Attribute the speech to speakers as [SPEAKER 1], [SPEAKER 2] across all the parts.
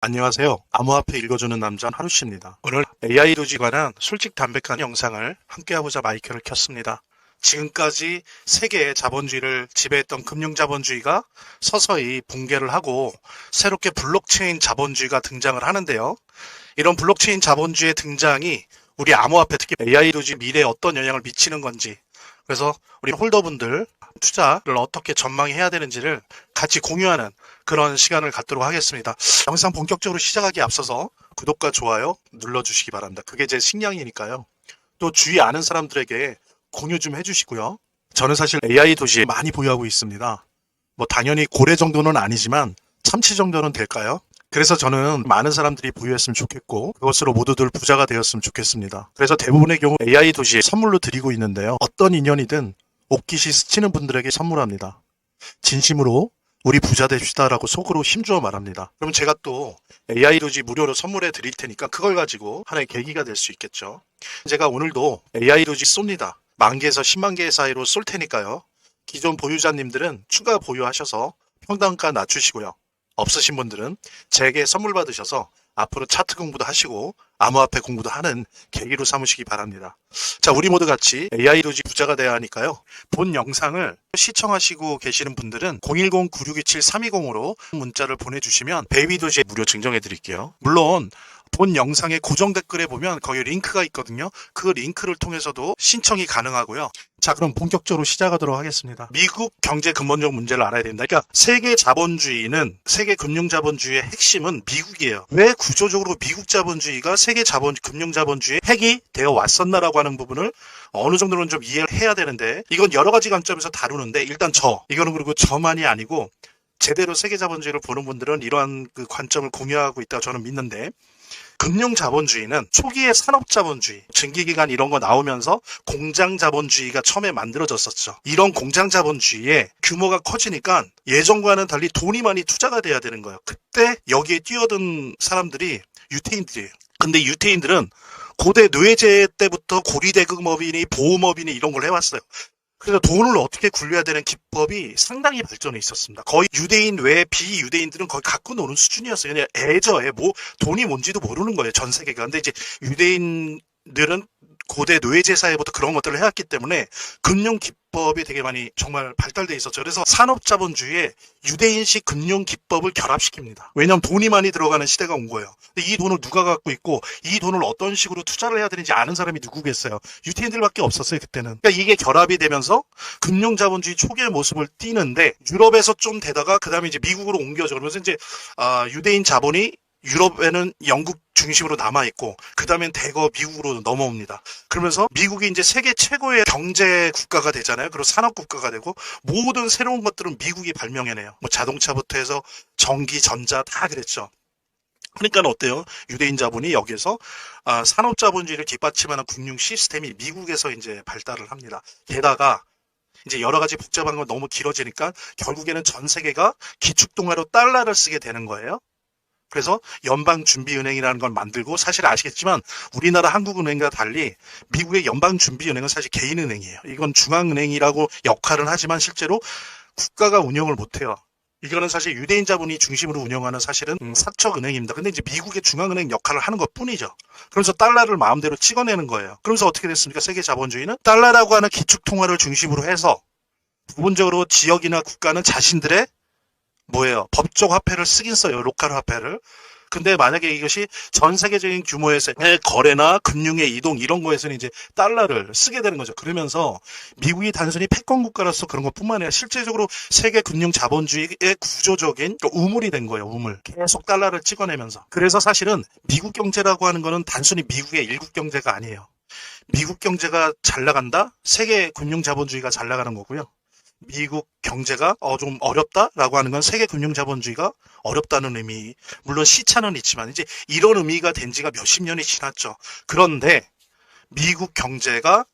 [SPEAKER 1] 안녕하세요. 암호화폐 읽어주는 남자 하루씨입니다. 오늘 AI 도지 관한 솔직 담백한 영상을 함께하고자 마이크를 켰습니다. 지금까지 세계의 자본주의를 지배했던 금융자본주의가 서서히 붕괴를 하고 새롭게 블록체인 자본주의가 등장을 하는데요. 이런 블록체인 자본주의의 등장이 우리 암호화폐 특히 AI 도지 미래에 어떤 영향을 미치는 건지, 그래서 우리 홀더분들 투자를 어떻게 전망해야 되는지를 같이 공유하는 그런 시간을 갖도록 하겠습니다. 영상 본격적으로 시작하기에 앞서서 구독과 좋아요 눌러주시기 바랍니다. 그게 제 식량이니까요. 또 주위 아는 사람들에게 공유 좀 해주시고요. 저는 사실 AI 도시에 많이 보유하고 있습니다. 뭐 당연히 고래 정도는 아니지만 참치 정도는 될까요? 그래서 저는 많은 사람들이 보유했으면 좋겠고 그것으로 모두들 부자가 되었으면 좋겠습니다. 그래서 대부분의 경우 AI 도시에 선물로 드리고 있는데요. 어떤 인연이든 옥기시 스치는 분들에게 선물합니다. 진심으로 우리 부자 됩시다라고 속으로 힘주어 말합니다. 그럼 제가 또 AI 도지 무료로 선물해 드릴 테니까 그걸 가지고 하나의 계기가 될 수 있겠죠. 제가 오늘도 AI 도지 쏩니다. 10,000개에서 10만 개 사이로 쏠 테니까요. 기존 보유자님들은 추가 보유하셔서 평단가 낮추시고요. 없으신 분들은 제게 선물 받으셔서 앞으로 차트 공부도 하시고 암호화폐 공부도 하는 계기로 삼으시기 바랍니다. 자, 우리 모두 같이 AI 도지 부자가 돼야 하니까요. 본 영상을 시청하시고 계시는 분들은 010-9627-320으로 문자를 보내주시면 베이비 도지 무료 증정해 드릴게요. 물론 본 영상의 고정 댓글에 보면 거기 링크가 있거든요. 그 링크를 통해서도 신청이 가능하고요. 자, 그럼 본격적으로 시작하도록 하겠습니다. 미국 경제 근본적 문제를 알아야 된다. 그러니까 세계 자본주의는, 세계 금융 자본주의의 핵심은 미국이에요. 왜 구조적으로 미국 자본주의가 세계 금융 자본주의의 핵이 되어 왔었나라고 하는 부분을 어느 정도는 좀 이해를 해야 되는데, 이건 여러 가지 관점에서 다루는데, 일단 이거는 그리고 저만이 아니고 제대로 세계 자본주의를 보는 분들은 이러한 그 관점을 공유하고 있다고 저는 믿는데, 금융자본주의는 초기의 산업자본주의, 증기기관 이런 거 나오면서 공장자본주의가 처음에 만들어졌었죠. 이런 공장자본주의의 규모가 커지니까 예전과는 달리 돈이 많이 투자가 돼야 되는 거예요. 그때 여기에 뛰어든 사람들이 유태인들이에요. 근데 유태인들은 고대 노예제 때부터 고리대금업이니 보험업이니 이런 걸 해왔어요. 그래서 돈을 어떻게 굴려야 되는 기법이 상당히 발전해 있었습니다. 거의 유대인 외 비유대인들은 거의 갖고 노는 수준이었어요. 그냥 애저에 뭐 돈이 뭔지도 모르는 거예요. 전 세계가. 근데 이제 유대인들은 고대 노예제 사회부터 그런 것들을 해왔기 때문에 금융 기법이 되게 많이 정말 발달돼 있었죠. 그래서 산업자본주의에 유대인식 금융 기법을 결합시킵니다. 왜냐하면 돈이 많이 들어가는 시대가 온 거예요. 근데 이 돈을 누가 갖고 있고 이 돈을 어떤 식으로 투자를 해야 되는지 아는 사람이 누구겠어요. 유태인들밖에 없었어요, 그때는. 그러니까 이게 결합이 되면서 금융자본주의 초기의 모습을 띠는데, 유럽에서 좀 되다가 그 다음에 이제 미국으로 옮겨져. 그러면서 이제 유대인 자본이 유럽에는 영국 중심으로 남아있고, 그 다음엔 대거 미국으로 넘어옵니다. 그러면서 미국이 이제 세계 최고의 경제 국가가 되잖아요. 그리고 산업 국가가 되고, 모든 새로운 것들은 미국이 발명해내요. 뭐 자동차부터 해서 전기, 전자 다 그랬죠. 그러니까 어때요? 유대인 자본이 여기에서 산업 자본주의를 뒷받침하는 금융 시스템이 미국에서 이제 발달을 합니다. 게다가 이제 여러 가지 복잡한 건 너무 길어지니까 결국에는 전 세계가 기축통화로 달러를 쓰게 되는 거예요. 그래서 연방준비은행이라는 걸 만들고, 사실 아시겠지만 우리나라 한국은행과 달리 미국의 연방준비은행은 사실 개인은행이에요. 이건 중앙은행이라고 역할을 하지만 실제로 국가가 운영을 못해요. 이거는 사실 유대인 자본이 중심으로 운영하는 사실은 사척은행입니다. 근데 이제 미국의 중앙은행 역할을 하는 것 뿐이죠. 그러면서 달러를 마음대로 찍어내는 거예요. 그러면서 어떻게 됐습니까? 세계 자본주의는 달러라고 하는 기축통화를 중심으로 해서 부분적으로 지역이나 국가는 자신들의 법적 화폐를 쓰긴 써요. 로컬 화폐를. 근데 만약에 이것이 전 세계적인 규모에서의 거래나 금융의 이동 이런 거에서는 이제 달러를 쓰게 되는 거죠. 그러면서 미국이 단순히 패권 국가로서 그런 것뿐만 아니라 실제적으로 세계 금융 자본주의의 구조적인 우물이 된 거예요. 우물. 계속 달러를 찍어내면서. 그래서 사실은 미국 경제라고 하는 거는 단순히 미국의 일국 경제가 아니에요. 미국 경제가 잘 나간다? 세계 금융 자본주의가 잘 나가는 거고요. 미국 경제가 좀 어렵다라고 하는 건 세계 금융 자본주의가 어렵다는 의미. 물론 시차는 있지만 이제 이런 의미가 된 지가 몇십 년이 지났죠. 그런데 미국 경제가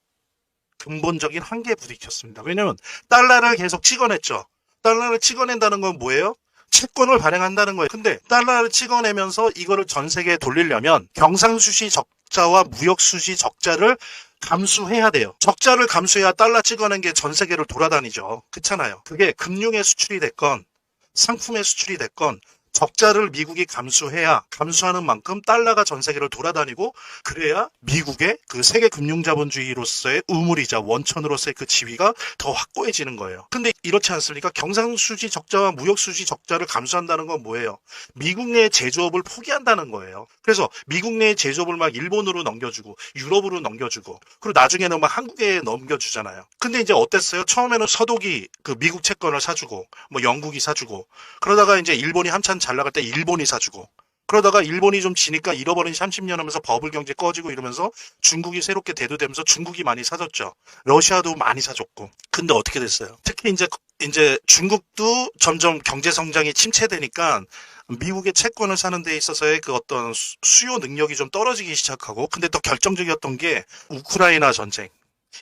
[SPEAKER 1] 근본적인 한계에 부딪혔습니다. 왜냐하면 달러를 계속 찍어냈죠. 달러를 찍어낸다는 건 뭐예요? 채권을 발행한다는 거예요. 근데 달러를 찍어내면서 이거를 전 세계에 돌리려면 경상수지 적자와 무역수지 적자를 감수해야 돼요. 적자를 감수해야 달러 찍어낸 게 전 세계를 돌아다니죠. 그렇잖아요. 그게 금융의 수출이 됐건 상품의 수출이 됐건 적자를 미국이 감수해야 감수하는 만큼 달러가 전 세계를 돌아다니고 그래야 미국의 그 세계 금융자본주의로서의 우물이자 원천으로서의 그 지위가 더 확고해지는 거예요. 근데 이렇지 않습니까? 경상수지 적자와 무역수지 적자를 감수한다는 건 뭐예요? 미국 내 제조업을 포기한다는 거예요. 그래서 미국 내 제조업을 막 일본으로 넘겨주고 유럽으로 넘겨주고 그리고 나중에는 막 한국에 넘겨주잖아요. 근데 이제 어땠어요? 처음에는 서독이 그 미국 채권을 사주고 뭐 영국이 사주고 그러다가 이제 일본이 한참 잘 나갈 때 일본이 사주고 그러다가 일본이 좀 지니까 잃어버린 30년 하면서 버블 경제 꺼지고 이러면서 중국이 새롭게 대두되면서 중국이 많이 사줬죠. 러시아도 많이 사줬고. 근데 어떻게 됐어요? 특히 이제 중국도 점점 경제 성장이 침체되니까 미국의 채권을 사는 데 있어서의 그 어떤 수요 능력이 좀 떨어지기 시작하고 근데 더 결정적이었던 게 우크라이나 전쟁.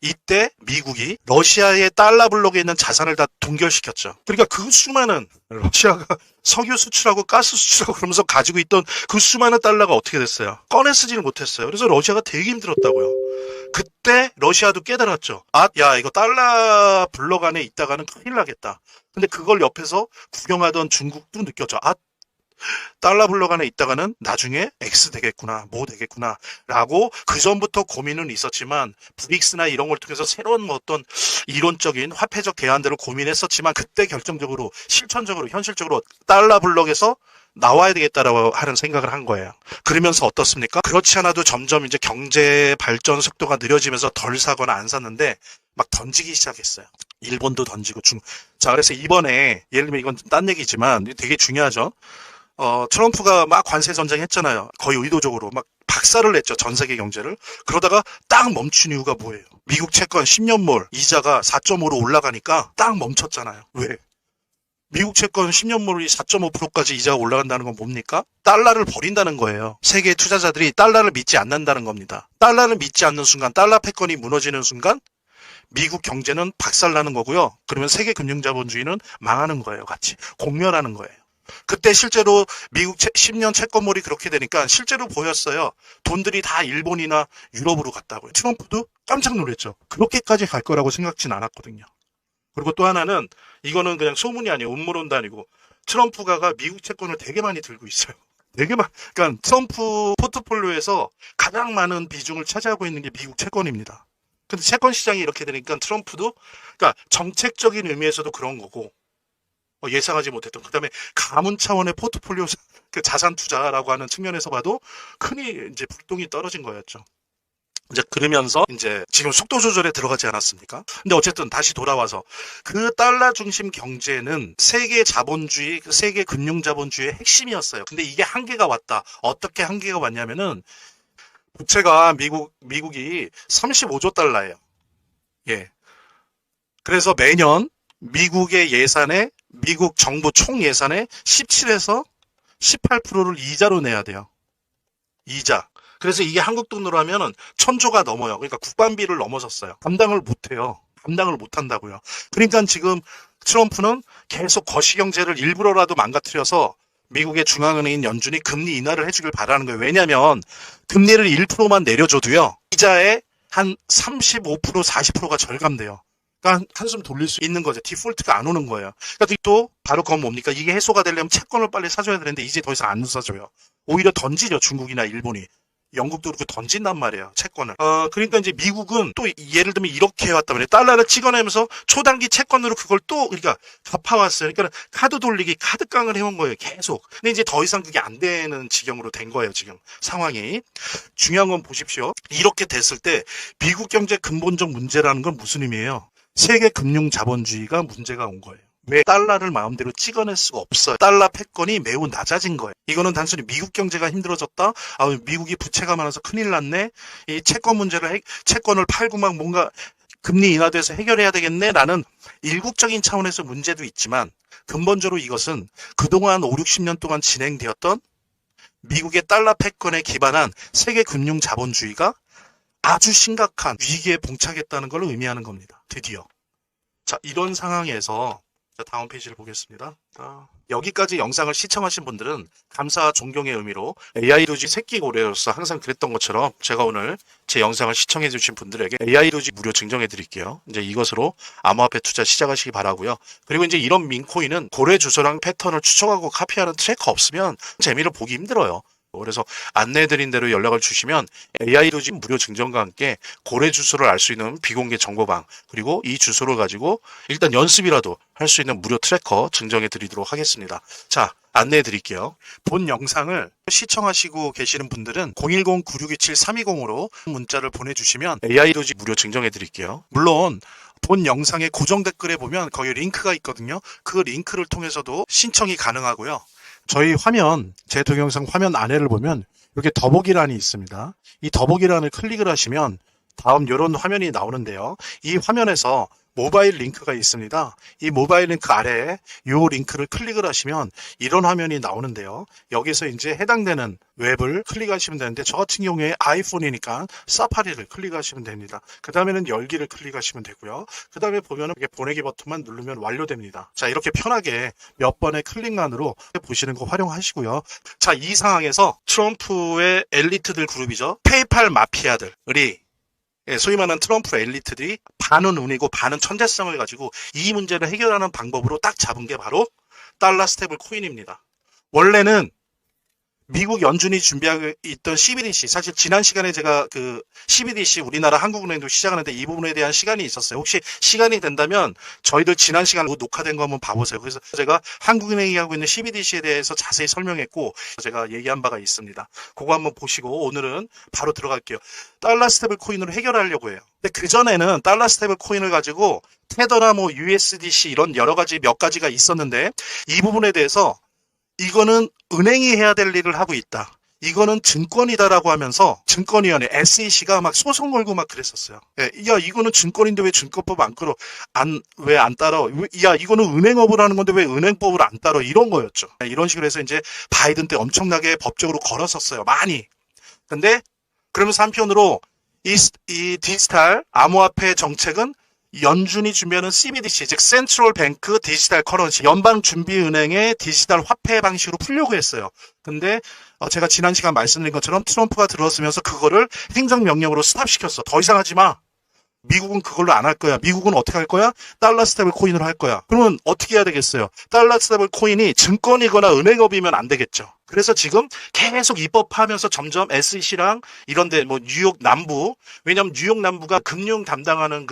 [SPEAKER 1] 이때 미국이 러시아의 달러 블록에 있는 자산을 다 동결시켰죠. 그러니까 그 수많은 러시아가 석유 수출하고 가스 수출하고 그러면서 가지고 있던 그 수많은 달러가 어떻게 됐어요? 꺼내 쓰지를 못했어요. 그래서 러시아가 되게 힘들었다고요. 그때 러시아도 깨달았죠. 아, 야, 이거 달러 블록 안에 있다가는 큰일 나겠다. 근데 그걸 옆에서 구경하던 중국도 느꼈죠. 아, 달러 블록 안에 있다가는 나중에 X 되겠구나, 뭐 되겠구나 라고 그 전부터 고민은 있었지만 브릭스나 이런 걸 통해서 새로운 뭐 어떤 이론적인 화폐적 대안들을 고민했었지만 그때 결정적으로 실천적으로 현실적으로 달러 블록에서 나와야 되겠다라고 하는 생각을 한 거예요. 그러면서 어떻습니까? 그렇지 않아도 점점 이제 경제 발전 속도가 느려지면서 덜 사거나 안 샀는데 막 던지기 시작했어요. 일본도 던지고 자, 그래서 이번에 예를 들면 이건 딴 얘기지만 되게 중요하죠. 트럼프가 막 관세 전쟁했잖아요. 거의 의도적으로 막 박살을 냈죠. 전 세계 경제를. 그러다가 딱 멈춘 이유가 뭐예요? 미국 채권 10년물 이자가 4.5로 올라가니까 딱 멈췄잖아요. 왜? 미국 채권 10년물이 4.5%까지 이자가 올라간다는 건 뭡니까? 달러를 버린다는 거예요. 세계 투자자들이 달러를 믿지 않는다는 겁니다. 달러를 믿지 않는 순간, 달러 패권이 무너지는 순간 미국 경제는 박살나는 거고요. 그러면 세계 금융자본주의는 망하는 거예요. 같이 공멸하는 거예요. 그때 실제로 미국 10년 채권물이 그렇게 되니까 실제로 보였어요. 돈들이 다 일본이나 유럽으로 갔다고요. 트럼프도 깜짝 놀랐죠. 그렇게까지 갈 거라고 생각진 않았거든요. 그리고 또 하나는 이거는 그냥 소문이 아니에요. 음모론도 아니고 트럼프가 미국 채권을 되게 많이 들고 있어요. 그러니까 트럼프 포트폴리오에서 가장 많은 비중을 차지하고 있는 게 미국 채권입니다. 근데 채권 시장이 이렇게 되니까 트럼프도 그러니까 정책적인 의미에서도 그런 거고 예상하지 못했던 그다음에 가문 차원의 포트폴리오 그 자산 투자라고 하는 측면에서 봐도 흔히 이제 불똥이 떨어진 거였죠. 이제 그러면서 이제 지금 속도 조절에 들어가지 않았습니까? 근데 어쨌든 다시 돌아와서 그 달러 중심 경제는 세계 자본주의, 세계 금융 자본주의의 핵심이었어요. 근데 이게 한계가 왔다. 어떻게 한계가 왔냐면은 부채가 미국이 35조 달러예요. 예. 그래서 매년 미국의 예산에 미국 정부 총 예산의 17에서 18%를 이자로 내야 돼요. 이자. 그래서 이게 한국 돈으로 하면은 1000조가 넘어요. 그러니까 국방비를 넘어섰어요. 감당을 못해요. 감당을 못한다고요. 그러니까 지금 트럼프는 계속 거시경제를 일부러라도 망가뜨려서 미국의 중앙은행인 연준이 금리 인하를 해주길 바라는 거예요. 왜냐하면 금리를 1%만 내려줘도요. 이자의 한 35%, 40%가 절감돼요. 그러니까 한숨 돌릴 수 있는 거죠. 디폴트가 안 오는 거예요. 그러니까 또 바로 그건 뭡니까? 이게 해소가 되려면 채권을 빨리 사줘야 되는데 이제 더 이상 안 사줘요. 오히려 던지죠. 중국이나 일본이. 영국도 그렇고 던진단 말이에요. 채권을. 그러니까 이제 미국은 또 예를 들면 이렇게 해왔단 말이에요. 달러를 찍어내면서 초단기 채권으로 그걸 또 그러니까 갚아왔어요. 그러니까 카드 돌리기, 카드깡을 해온 거예요. 계속. 근데 이제 더 이상 그게 안 되는 지경으로 된 거예요. 지금 상황이. 중요한 건 보십시오. 이렇게 됐을 때 미국 경제 근본적 문제라는 건 무슨 의미예요? 세계 금융 자본주의가 문제가 온 거예요. 왜 달러를 마음대로 찍어낼 수가 없어요. 달러 패권이 매우 낮아진 거예요. 이거는 단순히 미국 경제가 힘들어졌다. 미국이 부채가 많아서 큰일 났네. 이 채권 문제를 채권을 팔고 막 뭔가 금리 인하돼서 해결해야 되겠네. 라는 일국적인 차원에서 문제도 있지만 근본적으로 이것은 그동안 5, 60년 동안 진행되었던 미국의 달러 패권에 기반한 세계 금융 자본주의가 아주 심각한 위기에 봉착했다는 걸 의미하는 겁니다. 드디어. 자, 이런 상황에서 자, 다음 페이지를 보겠습니다. 자. 여기까지 영상을 시청하신 분들은 감사와 존경의 의미로 AI 도지 새끼 고래로서 항상 그랬던 것처럼 제가 오늘 제 영상을 시청해 주신 분들에게 AI 도지 무료 증정해 드릴게요. 이제 이것으로 암호화폐 투자 시작하시기 바라고요. 그리고 이제 이런 민코인은 고래 주소랑 패턴을 추적하고 카피하는 트래커 없으면 재미를 보기 힘들어요. 그래서 안내해드린 대로 연락을 주시면 AI 도지 무료 증정과 함께 고래 주소를 알 수 있는 비공개 정보방, 그리고 이 주소를 가지고 일단 연습이라도 할 수 있는 무료 트래커 증정해 드리도록 하겠습니다. 자, 안내해 드릴게요. 본 영상을 시청하시고 계시는 분들은 010-9627-320으로 문자를 보내주시면 AI 도지 무료 증정해 드릴게요. 물론 본 영상의 고정 댓글에 보면 거기 링크가 있거든요. 그 링크를 통해서도 신청이 가능하고요. 저희 화면, 제 동영상 화면 안에를 보면 이렇게 더보기란이 있습니다. 이 더보기란을 클릭을 하시면 다음 이런 화면이 나오는데요. 이 화면에서 모바일 링크가 있습니다. 이 모바일 링크 아래에 이 링크를 클릭을 하시면 이런 화면이 나오는데요. 여기서 이제 해당되는 웹을 클릭하시면 되는데, 저 같은 경우에 아이폰이니까 사파리를 클릭하시면 됩니다. 그 다음에는 열기를 클릭하시면 되고요. 그 다음에 보면은 이렇게 보내기 버튼만 누르면 완료됩니다. 자, 이렇게 편하게 몇 번의 클릭만으로 보시는 거 활용하시고요. 자, 이 상황에서 트럼프의 엘리트들 그룹이죠. 페이팔 마피아들이, 소위 말하는 트럼프 엘리트들이 반은 운이고 반은 천재성을 가지고 이 문제를 해결하는 방법으로 딱 잡은 게 바로 달러 스테이블 코인입니다. 원래는 미국 연준이 준비하고 있던 CBDC, 사실 지난 시간에 제가 그 CBDC 우리나라 한국은행도 시작하는데 이 부분에 대한 시간이 있었어요. 혹시 시간이 된다면 저희들 지난 시간 녹화된 거 한번 봐보세요. 그래서 제가 한국은행이 하고 있는 CBDC에 대해서 자세히 설명했고 제가 얘기한 바가 있습니다. 그거 한번 보시고 오늘은 바로 들어갈게요. 달러 스테이블 코인으로 해결하려고 해요. 근데 그전에는 달러 스테이블 코인을 가지고 테더나 뭐 USDC 이런 여러 가지 몇 가지가 있었는데, 이 부분에 대해서 이거는 은행이 해야 될 일을 하고 있다, 이거는 증권이다라고 하면서 증권위원회 SEC가 막 소송 걸고 막 그랬었어요. 야, 이거는 증권인데 왜 증권법 안 끌어? 왜 안 따라? 야, 이거는 은행업을 하는 건데 왜 은행법을 안 따라? 이런 거였죠. 이런 식으로 해서 이제 바이든 때 엄청나게 법적으로 걸었었어요. 많이. 근데 그러면서 한편으로 이 디지털 암호화폐 정책은 연준이 준비하는 CBDC, 즉 센트럴 뱅크 디지털 커런시, 연방준비은행의 디지털 화폐 방식으로 풀려고 했어요. 근데 제가 지난 시간 말씀드린 것처럼 트럼프가 들어서면서 그거를 행정명령으로 스탑시켰어. 더 이상 하지 마. 미국은 그걸로 안 할 거야. 미국은 어떻게 할 거야? 달러 스테이블 코인으로 할 거야. 그러면 어떻게 해야 되겠어요? 달러 스테이블 코인이 증권이거나 은행업이면 안 되겠죠. 그래서 지금 계속 입법하면서 점점 SEC랑 이런데 뭐 뉴욕 남부, 왜냐면 뉴욕 남부가 금융 담당하는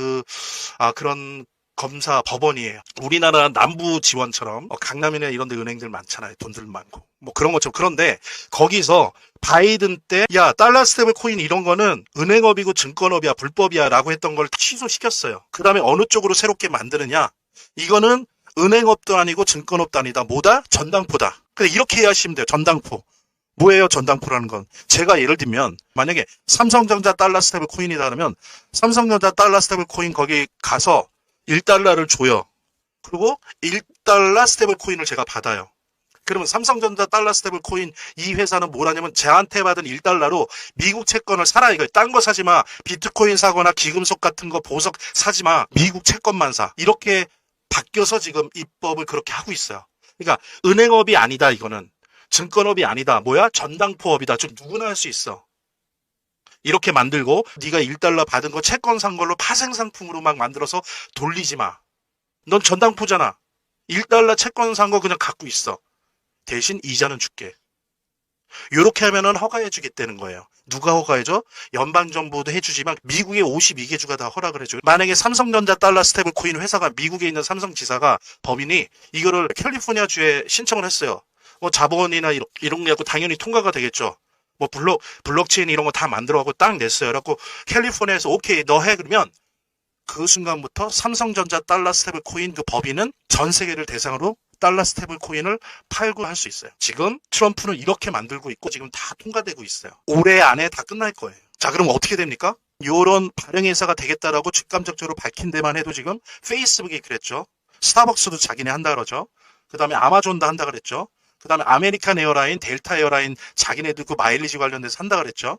[SPEAKER 1] 그런 검사 법원이에요. 우리나라 남부 지원처럼 강남이나 이런 데 은행들 많잖아요. 돈들 많고 뭐 그런 것처럼. 그런데 거기서 바이든 때 야, 달러 스테이블 코인 이런 거는 은행업이고 증권업이야, 불법이야 라고 했던 걸 취소시켰어요. 그 다음에 어느 쪽으로 새롭게 만드느냐, 이거는 은행업도 아니고 증권업도 아니다. 뭐다? 전당포다. 근데 이렇게 이해하시면 돼요. 전당포. 뭐예요 전당포라는 건? 제가 예를 들면 만약에 삼성전자 달러 스테이블 코인이다 그러면 삼성전자 달러 스테이블 코인 거기 가서 1달러를 줘요. 그리고 1달러 스테이블 코인을 제가 받아요. 그러면 삼성전자 달러 스테이블 코인 이 회사는 뭘 하냐면 저한테 받은 1달러로 미국 채권을 사라 이거예요. 딴 거 사지 마. 비트코인 사거나 기금속 같은 거 보석 사지 마. 미국 채권만 사. 이렇게 바뀌어서 지금 입법을 그렇게 하고 있어요. 그러니까 은행업이 아니다 이거는. 증권업이 아니다. 뭐야? 전당포업이다. 좀 누구나 할 수 있어. 이렇게 만들고 네가 1달러 받은 거 채권 산 걸로 파생 상품으로 막 만들어서 돌리지 마. 넌 전당포잖아. 1달러 채권 산 거 그냥 갖고 있어. 대신 이자는 줄게. 이렇게 하면은 허가해 주겠다는 거예요. 누가 허가해줘? 연방정부도 해주지만 미국의 52개 주가 다 허락을 해줘요. 만약에 삼성전자 달러 스테이블 코인 회사가 미국에 있는 삼성지사가 법인이 이거를 캘리포니아 주에 신청을 했어요. 뭐 자본이나 이런 게 갖고 당연히 통과가 되겠죠. 뭐 블록체인 이런 거 다 만들어갖고 딱 냈어요. 그래갖고 캘리포니아에서 오케이 너 해 그러면 그 순간부터 삼성전자 달러 스테이블 코인 그 법인은 전 세계를 대상으로 달러 스테이블 코인을 팔고 할 수 있어요. 지금 트럼프는 이렇게 만들고 있고 지금 다 통과되고 있어요. 올해 안에 다 끝날 거예요. 자, 그럼 어떻게 됩니까? 요런 발행 회사가 되겠다라고 직감적으로 밝힌 데만 해도 지금 페이스북이 그랬죠. 스타벅스도 자기네 한다 그러죠. 그 다음에 아마존도 한다 그랬죠. 그 다음에 아메리칸 에어라인, 델타 에어라인 자기네들 그 마일리지 관련돼서 한다 그랬죠.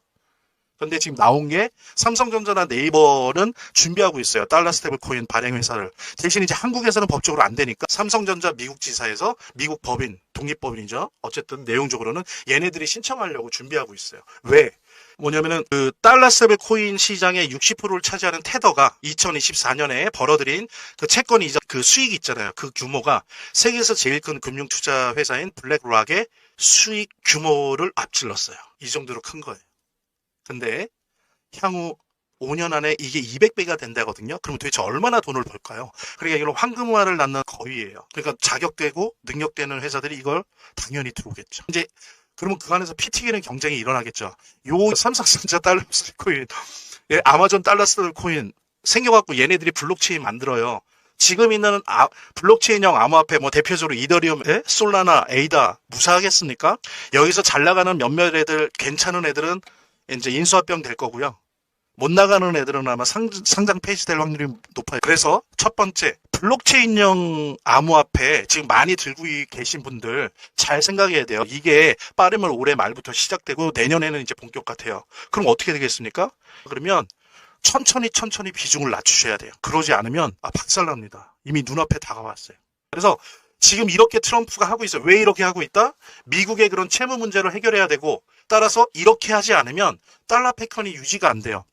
[SPEAKER 1] 근데 지금 나온 게 삼성전자나 네이버는 준비하고 있어요. 달러 스테이블 코인 발행 회사를. 대신 이제 한국에서는 법적으로 안 되니까 삼성전자 미국 지사에서 미국 법인, 독립법인이죠. 어쨌든 내용적으로는 얘네들이 신청하려고 준비하고 있어요. 왜? 뭐냐면은 그 달러 스테이블 코인 시장의 60%를 차지하는 테더가 2024년에 벌어들인 그 채권 이자 그 수익 있잖아요. 그 규모가 세계에서 제일 큰 금융 투자 회사인 블랙락의 수익 규모를 앞질렀어요. 이 정도로 큰 거예요. 근데 향후 5년 안에 이게 200배가 된다거든요. 그럼 도대체 얼마나 돈을 벌까요? 그러니까 이걸 황금화를 낳는 거위예요. 그러니까 자격되고 능력되는 회사들이 이걸 당연히 들어오겠죠. 이제 그러면 그 안에서 피 튀기는 경쟁이 일어나겠죠. 요 삼성전자 달러 스테이블 코인, 아마존 달러 스테이블 코인 생겨갖고 얘네들이 블록체인 만들어요. 지금 있는 블록체인형 암호화폐 뭐 대표적으로 이더리움, 솔라나, 에이다 무사하겠습니까? 여기서 잘 나가는 몇몇 애들, 괜찮은 애들은 이제 인수합병 될 거고요. 못 나가는 애들은 아마 상장 폐지될 확률이 높아요. 그래서 첫 번째, 블록체인형 암호화폐 지금 많이 들고 계신 분들 잘 생각해야 돼요. 이게 빠르면 올해 말부터 시작되고 내년에는 이제 본격 같아요. 그럼 어떻게 되겠습니까? 그러면 천천히 비중을 낮추셔야 돼요. 그러지 않으면 박살납니다. 이미 눈앞에 다가왔어요. 그래서 지금 이렇게 트럼프가 하고 있어요. 왜 이렇게 하고 있다? 미국의 그런 채무 문제를 해결해야 되고, 따라서 이렇게 하지 않으면 달러 패턴이 유지가 안 돼요.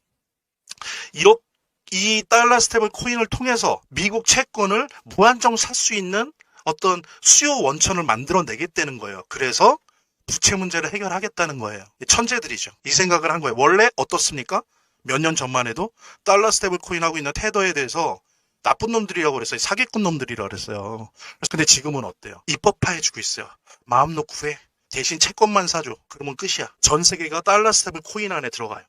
[SPEAKER 1] 이 달러 스테이블 코인을 통해서 미국 채권을 무한정 살 수 있는 어떤 수요 원천을 만들어내겠다는 거예요. 그래서 부채 문제를 해결하겠다는 거예요. 천재들이죠. 이 생각을 한 거예요. 원래 어떻습니까? 몇 년 전만 해도 달러 스테이블 코인 하고 있는 테더에 대해서 나쁜 놈들이라고 그랬어요. 사기꾼 놈들이라고 그랬어요. 근데 지금은 어때요? 입법화해주고 있어요. 마음 놓고 해. 대신 채권만 사줘. 그러면 끝이야. 전 세계가 달러 스테이블 코인 안에 들어가요.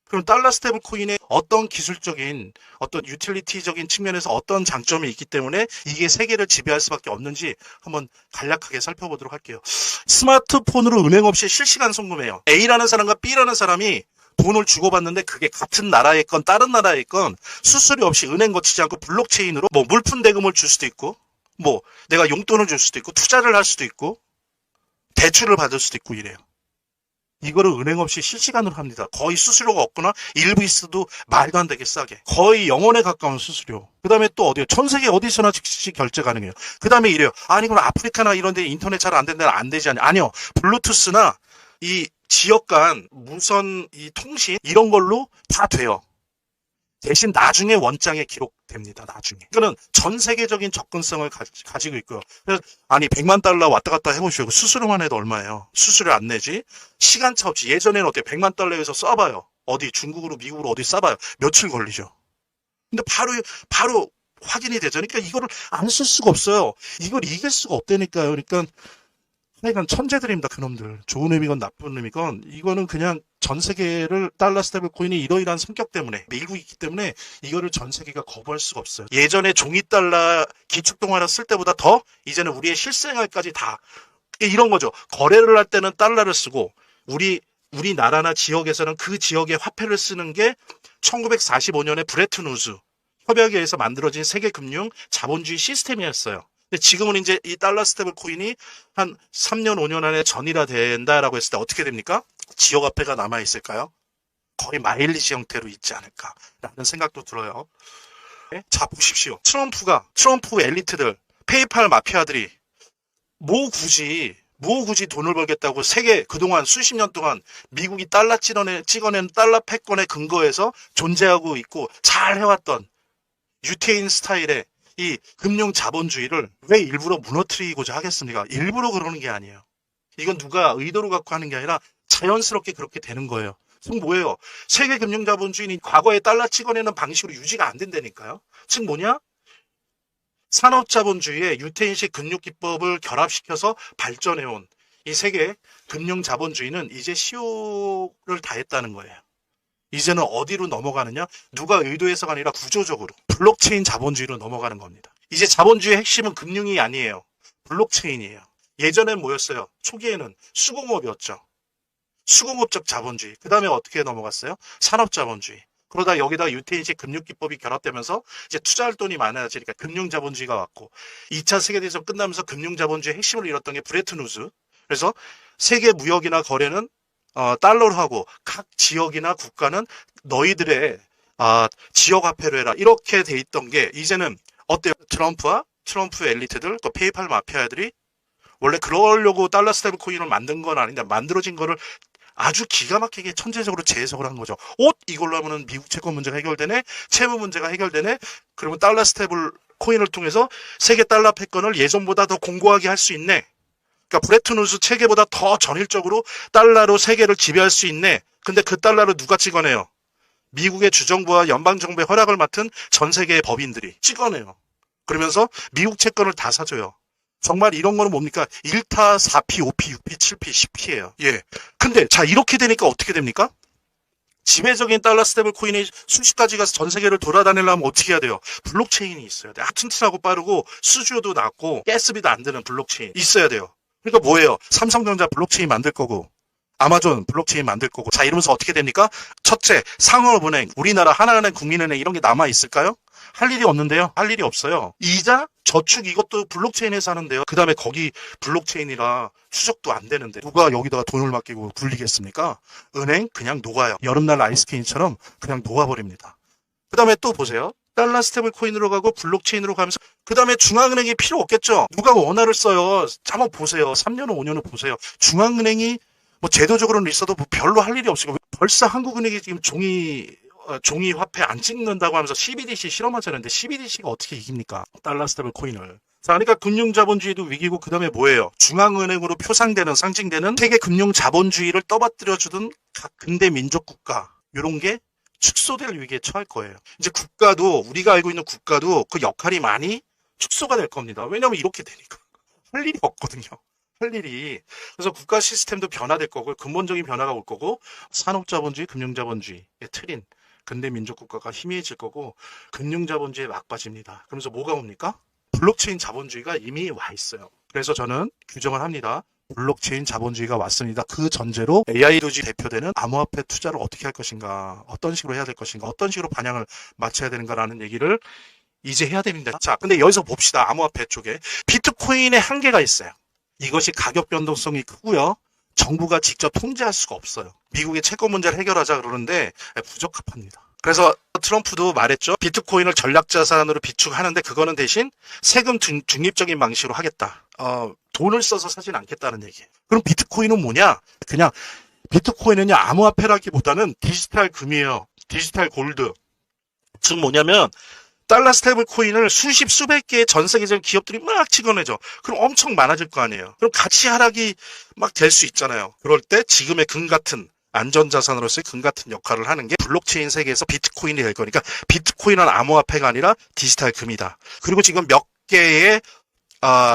[SPEAKER 1] 그럼 달러 스테이블 코인의 어떤 기술적인, 어떤 유틸리티적인 측면에서 어떤 장점이 있기 때문에 이게 세계를 지배할 수밖에 없는지 한번 간략하게 살펴보도록 할게요. 스마트폰으로 은행 없이 실시간 송금해요. A라는 사람과 B라는 사람이 돈을 주고받는데 그게 같은 나라에 건 다른 나라에 건 수수료 없이 은행 거치지 않고 블록체인으로 뭐 물품 대금을 줄 수도 있고, 뭐 내가 용돈을 줄 수도 있고, 투자를 할 수도 있고, 대출을 받을 수도 있고 이래요. 이거를 은행 없이 실시간으로 합니다. 거의 수수료가 없거나 일부 있어도 말도 안 되게 싸게. 거의 0원에 가까운 수수료. 그 다음에 또 어디요? 전 세계 어디서나 즉시 결제 가능해요. 그 다음에 이래요. 아니 그럼 아프리카나 이런 데 인터넷 잘 안 된다면 안 되지 않냐? 아니요. 블루투스나 이 지역 간 무선 이 통신 이런 걸로 다 돼요. 대신 나중에 원장에 기록됩니다. 나중에. 이거는 전 세계적인 접근성을 가지고 있고요. 그래서 아니 100만 달러 왔다 갔다 해보시고 수수료만 해도 얼마예요? 수수료 안 내지? 시간차 없이. 예전에는 어때요? 100만 달러에서 써봐요. 어디 중국으로 미국으로 어디 써봐요. 며칠 걸리죠. 근데 바로 확인이 되죠. 그러니까 이거를 안 쓸 수가 없어요. 이걸 이길 수가 없다니까요. 그러니까 하여간 천재들입니다. 그놈들. 좋은 의미건 나쁜 의미건 이거는 그냥 전 세계를 달러 스테이블 코인이 이러이러한 성격 때문에 밀고 있기 때문에 이거를 전 세계가 거부할 수가 없어요. 예전에 종이 달러 기축통화를 쓸 때보다 더 이제는 우리의 실생활까지 다 이런 거죠. 거래를 할 때는 달러를 쓰고 우리나라나 지역에서는 그 지역의 화폐를 쓰는 게 1945년에 브레튼 우즈 협약에 의해서 만들어진 세계 금융 자본주의 시스템이었어요. 근데 지금은 이제 이 달러 스테이블 코인이 한 3년, 5년 안에 전이라 된다라고 했을 때 어떻게 됩니까? 지역 화폐가 남아있을까요? 거의 마일리지 형태로 있지 않을까라는 생각도 들어요. 자, 보십시오. 트럼프 엘리트들, 페이팔 마피아들이 뭐 굳이 돈을 벌겠다고 세계 그동안 수십 년 동안 미국이 달러 찍어낸 달러 패권에 근거해서 존재하고 있고 잘 해왔던 유태인 스타일의 이 금융 자본주의를 왜 일부러 무너뜨리고자 하겠습니까? 일부러 그러는 게 아니에요. 이건 누가 의도로 갖고 하는 게 아니라 자연스럽게 그렇게 되는 거예요. 즉 뭐예요? 세계 금융 자본주의는 과거에 달러 찍어내는 방식으로 유지가 안 된다니까요. 즉 뭐냐? 산업 자본주의의 유태인식 금융 기법을 결합시켜서 발전해온 이 세계 금융 자본주의는 이제 시효를 다했다는 거예요. 이제는 어디로 넘어가느냐? 누가 의도해서가 아니라 구조적으로 블록체인 자본주의로 넘어가는 겁니다. 이제 자본주의의 핵심은 금융이 아니에요. 블록체인이에요. 예전엔 뭐였어요? 초기에는 수공업이었죠. 수공업적 자본주의. 그 다음에 어떻게 넘어갔어요? 산업자본주의. 그러다 여기다 유태인식 금융기법이 결합되면서 이제 투자할 돈이 많아지니까 금융자본주의가 왔고 2차 세계대전 끝나면서 금융자본주의의 핵심을 이뤘던 게 브레튼 우즈. 그래서 세계 무역이나 거래는 달러로 하고 각 지역이나 국가는 너희들의 지역 화폐로 해라. 이렇게 돼 있던 게 이제는 어때요? 트럼프의 엘리트들, 또 페이팔 마피아들이 원래 그러려고 달러 스테이블 코인을 만든 건 아닌데 만들어진 거를 아주 기가 막히게 천재적으로 재해석을 한 거죠. 이걸로 하면은 미국 채권 문제가 해결되네, 채무 문제가 해결되네. 그러면 달러 스테이블 코인을 통해서 세계 달러 패권을 예전보다 더 공고하게 할 수 있네. 그러니까 브레튼 우드 체계보다 더 전일적으로 달러로 세계를 지배할 수 있네. 근데 그 달러를 누가 찍어내요? 미국의 주정부와 연방정부의 허락을 맡은 전 세계의 법인들이 찍어내요. 그러면서 미국 채권을 다 사줘요. 정말 이런 거는 뭡니까? 1타, 4피, 5피, 6피, 7피, 10피예요. 예. 근데 자 이렇게 되니까 어떻게 됩니까? 지배적인 달러 스테이블 코인이 수십 가지가 전 세계를 돌아다니려면 어떻게 해야 돼요? 블록체인이 있어야 돼요. 튼튼하고 빠르고 수수료도 낮고 가스비도 안 드는 블록체인 있어야 돼요. 그러니까 뭐예요? 삼성전자 블록체인 만들 거고 아마존 블록체인 만들 거고. 자 이러면서 어떻게 됩니까? 첫째, 상업은행, 우리나라 하나은행, 국민은행 이런 게 남아 있을까요? 할 일이 없는데요. 할 일이 없어요. 이자, 저축 이것도 블록체인에서 하는데요. 그 다음에 거기 블록체인이라 추적도 안 되는데 누가 여기다가 돈을 맡기고 굴리겠습니까? 은행 그냥 녹아요. 여름날 아이스크림처럼 그냥 녹아버립니다. 그 다음에 또 보세요. 달러 스테이블 코인으로 가고 블록체인으로 가면서 그 다음에 중앙은행이 필요 없겠죠. 누가 원화를 써요. 한번 보세요. 3년은 5년은 보세요. 중앙은행이 뭐 제도적으로는 있어도 뭐 별로 할 일이 없으니까 벌써 한국은행이 지금 종이 화폐 안 찍는다고 하면서 CBDC 실험하자는데 CBDC가 어떻게 이깁니까? 달러 스테이블 코인을. 자, 그러니까 금융자본주의도 위기고 그 다음에 뭐예요? 중앙은행으로 표상되는 상징되는 세계 금융자본주의를 떠받들여주던 각 근대 민족국가 이런 게 축소될 위기에 처할 거예요. 이제 국가도 우리가 알고 있는 국가도 그 역할이 많이 축소가 될 겁니다. 왜냐하면 이렇게 되니까 할 일이 없거든요. 할 일이. 그래서 국가 시스템도 변화될 거고 근본적인 변화가 올 거고 산업자본주의, 금융자본주의의 틀인 근대 민족국가가 희미해질 거고 금융자본주의에 막빠집니다. 그러면서 뭐가 옵니까? 블록체인 자본주의가 이미 와 있어요. 그래서 저는 규정을 합니다. 블록체인 자본주의가 왔습니다. 그 전제로 AI도지 대표되는 암호화폐 투자를 어떻게 할 것인가, 어떤 식으로 해야 될 것인가, 어떤 식으로 방향을 맞춰야 되는가라는 얘기를 이제 해야 됩니다. 자, 근데 여기서 봅시다. 암호화폐 쪽에 비트코인의 한계가 있어요. 이것이 가격 변동성이 크고요. 정부가 직접 통제할 수가 없어요. 미국의 채권 문제를 해결하자 그러는데 부적합합니다. 그래서 트럼프도 말했죠. 비트코인을 전략자산으로 비축하는데 그거는 대신 세금 중립적인 방식으로 하겠다. 돈을 써서 사진 않겠다는 얘기예요. 그럼 비트코인은 뭐냐? 그냥 비트코인은요 암호화폐라기보다는 디지털 금이에요. 디지털 골드. 즉 뭐냐면 달러 스테이블 코인을 수백 개의 전 세계적인 기업들이 막 찍어내죠. 그럼 엄청 많아질 거 아니에요. 그럼 가치 하락이 막 될 수 있잖아요. 그럴 때 지금의 금 같은 안전자산으로서의 금 같은 역할을 하는 게 블록체인 세계에서 비트코인이 될 거니까 비트코인은 암호화폐가 아니라 디지털 금이다. 그리고 지금 몇 개의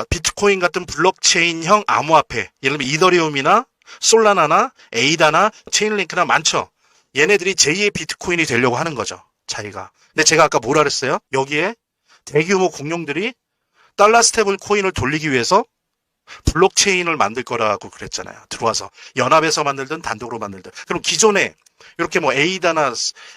[SPEAKER 1] 비트코인 같은 블록체인형 암호화폐, 예를 들면 이더리움이나 솔라나나 에이다나 체인링크나 많죠. 얘네들이 제2의 비트코인이 되려고 하는 거죠. 자기가. 근데 제가 아까 뭐라 그랬어요? 여기에 대규모 공룡들이 달러 스테이블 코인을 돌리기 위해서 블록체인을 만들 거라고 그랬잖아요. 들어와서 연합에서 만들든 단독으로 만들든. 그럼 기존에 이렇게 뭐 에이다나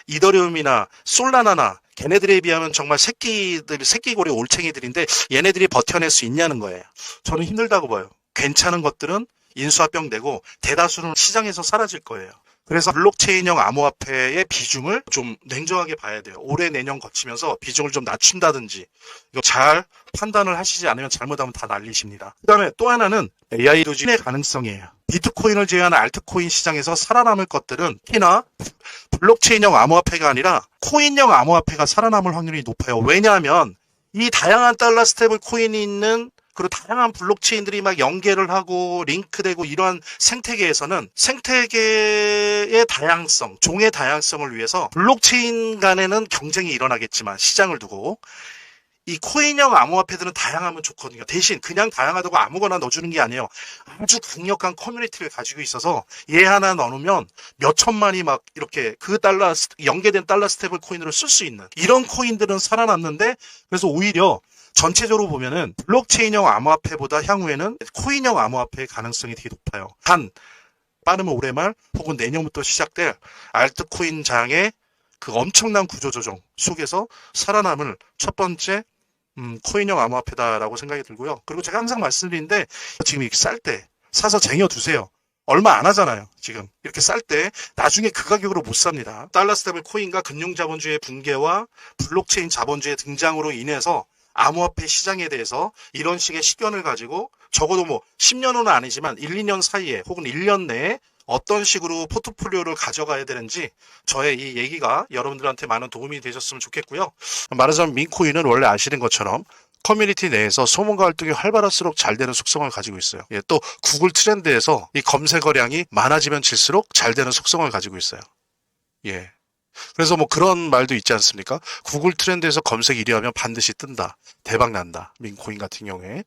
[SPEAKER 1] 이더리움이나 솔라나나 걔네들에 비하면 정말 새끼고리 올챙이들인데 얘네들이 버텨낼 수 있냐는 거예요. 저는 힘들다고 봐요. 괜찮은 것들은 인수합병 되고 대다수는 시장에서 사라질 거예요. 그래서 블록체인형 암호화폐의 비중을 좀 냉정하게 봐야 돼요. 올해 내년 거치면서 비중을 좀 낮춘다든지 이거 잘 판단을 하시지 않으면 잘못하면 다 날리십니다. 그 다음에 또 하나는 AI 도진의 가능성이에요. 비트코인을 제외한 알트코인 시장에서 살아남을 것들은 특히나 블록체인형 암호화폐가 아니라 코인형 암호화폐가 살아남을 확률이 높아요. 왜냐하면 이 다양한 달러 스테이블 코인이 있는 그리고 다양한 블록체인들이 막 연계를 하고 링크되고 이러한 생태계에서는 생태계의 다양성, 종의 다양성을 위해서 블록체인 간에는 경쟁이 일어나겠지만 시장을 두고 이 코인형 암호화폐들은 다양하면 좋거든요. 대신 그냥 다양하다고 아무거나 넣어주는 게 아니에요. 아주 강력한 커뮤니티를 가지고 있어서 얘 하나 넣으면 몇 천만이 막 이렇게 그 달러 연계된 달러 스테이블 코인으로 쓸 수 있는 이런 코인들은 살아남는데 그래서 오히려 전체적으로 보면은 블록체인형 암호화폐보다 향후에는 코인형 암호화폐의 가능성이 되게 높아요. 단 빠르면 올해 말 혹은 내년부터 시작될 알트코인 장의 그 엄청난 구조조정 속에서 살아남을 첫 번째 코인형 암호화폐다라고 생각이 들고요. 그리고 제가 항상 말씀드리는데 지금 이렇게 쌀 때 사서 쟁여두세요. 얼마 안 하잖아요. 지금 이렇게 쌀 때 나중에 그 가격으로 못 삽니다. 달러 스테이블 코인과 금융자본주의의 붕괴와 블록체인 자본주의 등장으로 인해서 암호화폐 시장에 대해서 이런 식의 시견을 가지고 적어도 뭐 10년 후는 아니지만 1, 2년 사이에 혹은 1년 내에 어떤 식으로 포트폴리오를 가져가야 되는지 저의 이 얘기가 여러분들한테 많은 도움이 되셨으면 좋겠고요. 말하자면 민코인은 원래 아시는 것처럼 커뮤니티 내에서 소문과 활동이 활발할수록 잘 되는 속성을 가지고 있어요. 예, 또 구글 트렌드에서 이 검색어량이 많아지면 질수록 잘 되는 속성을 가지고 있어요. 예. 그래서 뭐 그런 말도 있지 않습니까? 구글 트렌드에서 검색 1위 하면 반드시 뜬다. 대박 난다. 민코인 같은 경우에.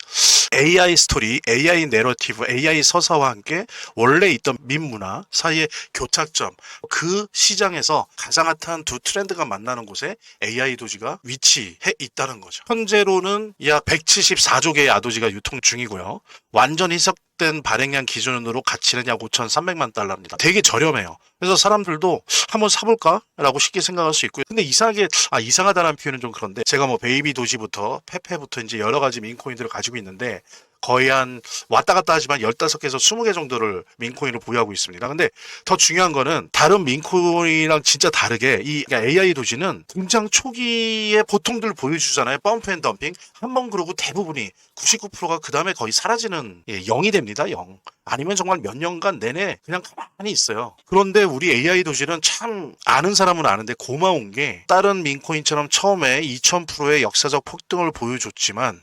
[SPEAKER 1] AI 스토리, AI 내러티브, AI 서사와 함께 원래 있던 민문화 사이의 교착점, 그 시장에서 가장 핫한 두 트렌드가 만나는 곳에 AI 도지가 위치해 있다는 거죠. 현재로는 약 174조 개의 아도지가 유통 중이고요. 완전 희석된 발행량 기준으로 가치는 약 5,300만 달러입니다. 되게 저렴해요. 그래서 사람들도 한번 사볼까? 라고 쉽게 생각할 수 있고요. 근데 이상하다는 표현은 좀 그런데 제가 뭐 베이비 도지부터 페페부터 이제 여러 가지 민코인들을 가지고 있는데 거의 한 왔다 갔다 하지만 15개에서 20개 정도를 민코인을 보유하고 있습니다. 근데 더 중요한 거는 다른 민코인이랑 진짜 다르게 이 AI 도지는 등장 초기에 보통들 보여주잖아요. 펌프 앤 덤핑. 한번 그러고 대부분이 99%가 그 다음에 거의 사라지는 0이 됩니다. 0. 아니면 정말 몇 년간 내내 그냥 가만히 있어요. 그런데 우리 AI 도지는 참 아는 사람은 아는데 고마운 게 다른 민코인처럼 처음에 2000%의 역사적 폭등을 보여줬지만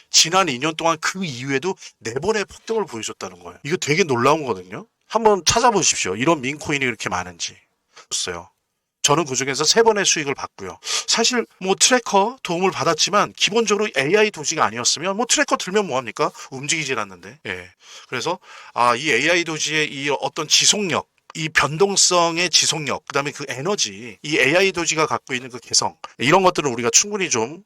[SPEAKER 1] 지난 2년 동안 그 이후에도 4번의 폭등을 보여줬다는 거예요. 이거 되게 놀라운 거거든요. 한번 찾아보십시오. 이런 민코인이 그렇게 많은지. 없어요. 저는 그중에서 3번의 수익을 봤고요. 사실 뭐 트래커 도움을 받았지만 기본적으로 AI 도지가 아니었으면 뭐 트래커 들면 뭐합니까? 움직이질 않는데. 예. 그래서 이 AI 도지의 이 어떤 지속력, 이 변동성의 지속력, 그다음에 그 에너지, 이 AI 도지가 갖고 있는 그 개성, 이런 것들은 우리가 충분히 좀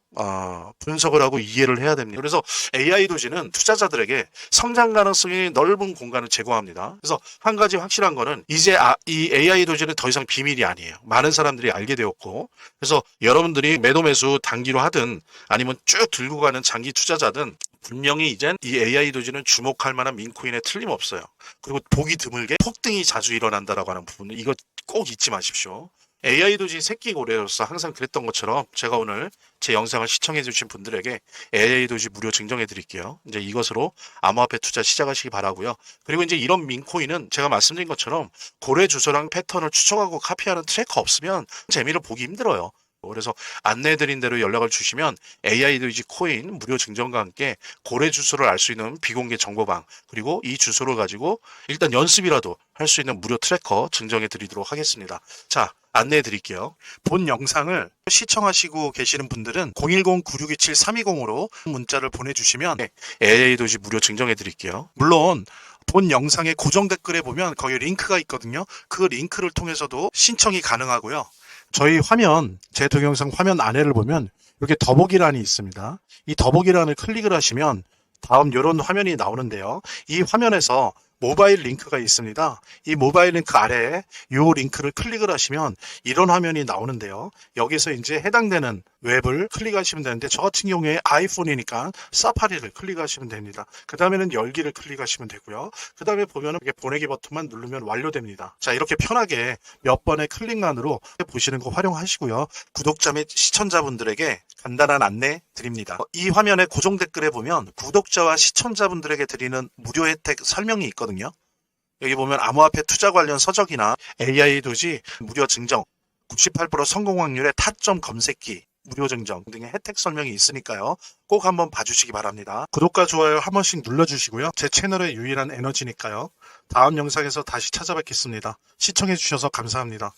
[SPEAKER 1] 분석을 하고 이해를 해야 됩니다. 그래서 AI 도지는 투자자들에게 성장 가능성이 넓은 공간을 제공합니다. 그래서 한 가지 확실한 거는 이제 이 AI 도지는 더 이상 비밀이 아니에요. 많은 사람들이 알게 되었고, 그래서 여러분들이 매도 매수 단기로 하든 아니면 쭉 들고 가는 장기 투자자든 분명히 이젠 이 AI 도지는 주목할 만한 민코인에 틀림없어요. 그리고 보기 드물게 폭등이 자주 일어난다라고 하는 부분은 이거 꼭 잊지 마십시오. AI 도지 새끼 고래로서 항상 그랬던 것처럼 제가 오늘 제 영상을 시청해 주신 분들에게 AI 도지 무료 증정해 드릴게요. 이제 이것으로 암호화폐 투자 시작하시기 바라고요. 그리고 이제 이런 민코인은 제가 말씀드린 것처럼 고래 주소랑 패턴을 추적하고 카피하는 트래커 없으면 재미를 보기 힘들어요. 그래서 안내해드린 대로 연락을 주시면 AI 도지 코인 무료 증정과 함께 고래 주소를 알 수 있는 비공개 정보방, 그리고 이 주소를 가지고 일단 연습이라도 할 수 있는 무료 트래커 증정해 드리도록 하겠습니다. 자, 안내해 드릴게요. 본 영상을 시청하시고 계시는 분들은 010-9627-320으로 문자를 보내주시면 AI 도지 무료 증정해 드릴게요. 물론 본 영상의 고정 댓글에 보면 거기 링크가 있거든요. 그 링크를 통해서도 신청이 가능하고요. 저희 화면, 제 동영상 화면 아래를 보면 이렇게 더보기란이 있습니다. 이 더보기란을 클릭을 하시면 다음 이런 화면이 나오는데요. 이 화면에서 모바일 링크가 있습니다. 이 모바일 링크 아래에 이 링크를 클릭을 하시면 이런 화면이 나오는데요. 여기서 이제 해당되는 웹을 클릭하시면 되는데 저 같은 경우에 아이폰이니까 사파리를 클릭하시면 됩니다. 그 다음에는 열기를 클릭하시면 되고요. 그 다음에 보면은 이렇게 보내기 버튼만 누르면 완료됩니다. 자, 이렇게 편하게 몇 번의 클릭만으로 보시는 거 활용하시고요. 구독자 및 시청자분들에게 간단한 안내 드립니다. 이 화면의 고정 댓글에 보면 구독자와 시청자분들에게 드리는 무료 혜택 설명이 있거든요. 여기 보면 암호화폐 투자 관련 서적이나 AI 도지 무료 증정, 98% 성공 확률의 타점 검색기 무료 증정 등의 혜택 설명이 있으니까요. 꼭 한번 봐주시기 바랍니다. 구독과 좋아요 한 번씩 눌러주시고요. 제 채널의 유일한 에너지니까요. 다음 영상에서 다시 찾아뵙겠습니다. 시청해주셔서 감사합니다.